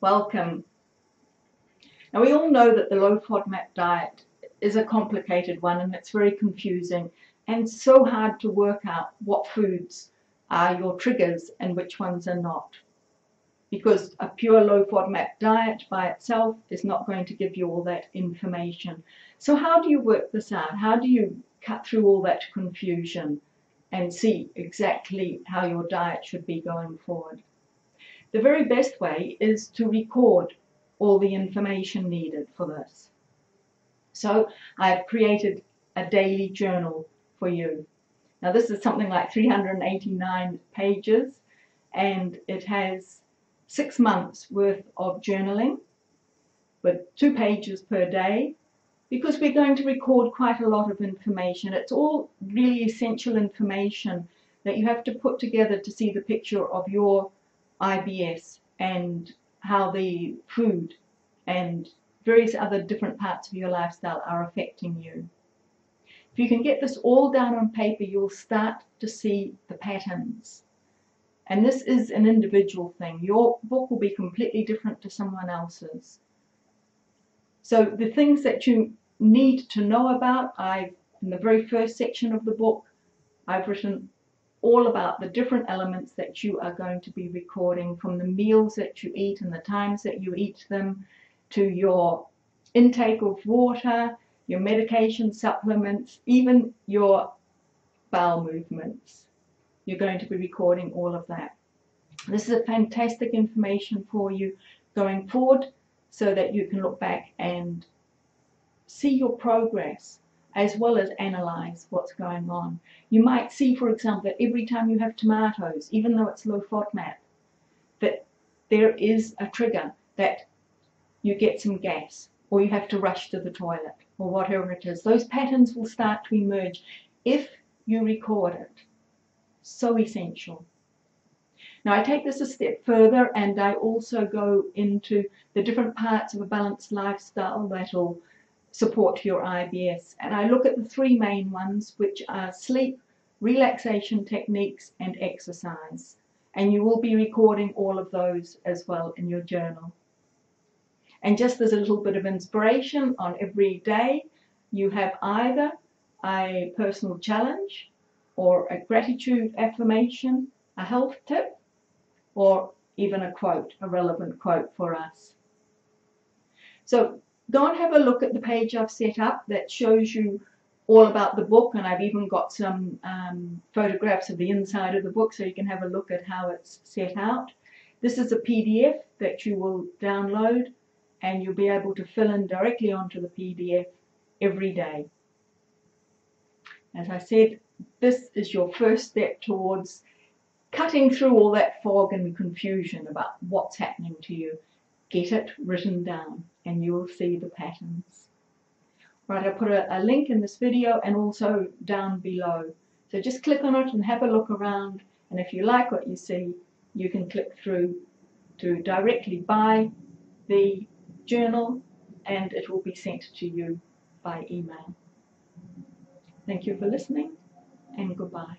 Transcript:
Welcome. Now, we all know that the low FODMAP diet is a complicated one, and it's very confusing and so hard to work out what foods are your triggers and which ones are not, because a pure low FODMAP diet by itself is not going to give you all that information. So how do you work this out? How do you cut through all that confusion and see exactly how your diet should be going forward? The very best way is to record all the information needed for this. So I've created a daily journal for you. Now this is something like 389 pages, and it has 6 months worth of journaling with 2 pages per day, because we're going to record quite a lot of information. It's all really essential information that you have to put together to see the picture of your IBS and how the food and various other different parts of your lifestyle are affecting you. If you can get this all down on paper, you'll start to see the patterns. And this is an individual thing. Your book will be completely different to someone else's. So the things that you need to know about, in the very first section of the book, I've written all about the different elements that you are going to be recording, from the meals that you eat and the times that you eat them, to your intake of water, your medication, supplements, even your bowel movements. You're going to be recording all of that. This is a fantastic information for you going forward, so that you can look back and see your progress, as well as analyze what's going on. You might see, for example, that every time you have tomatoes, even though it's low FODMAP, that there is a trigger that you get some gas, or you have to rush to the toilet, or whatever it is. Those patterns will start to emerge if you record it. So essential. Now I take this a step further, and I also go into the different parts of a balanced lifestyle that will support your IBS. And I look at the 3 main ones, which are sleep, relaxation techniques, and exercise. And you will be recording all of those as well in your journal. And just as a little bit of inspiration, on every day you have either a personal challenge, or a gratitude affirmation, a health tip, or even a quote, a relevant quote for us. So go and have a look at the page I've set up that shows you all about the book, and I've even got some photographs of the inside of the book so you can have a look at how it's set out. This is a PDF that you will download, and you'll be able to fill in directly onto the PDF every day. As I said, this is your first step towards cutting through all that fog and confusion about what's happening to you. Get it written down and you will see the patterns. Right, I put a link in this video and also down below. So just click on it and have a look around, and if you like what you see, you can click through to directly buy the journal, and it will be sent to you by email. Thank you for listening, and goodbye.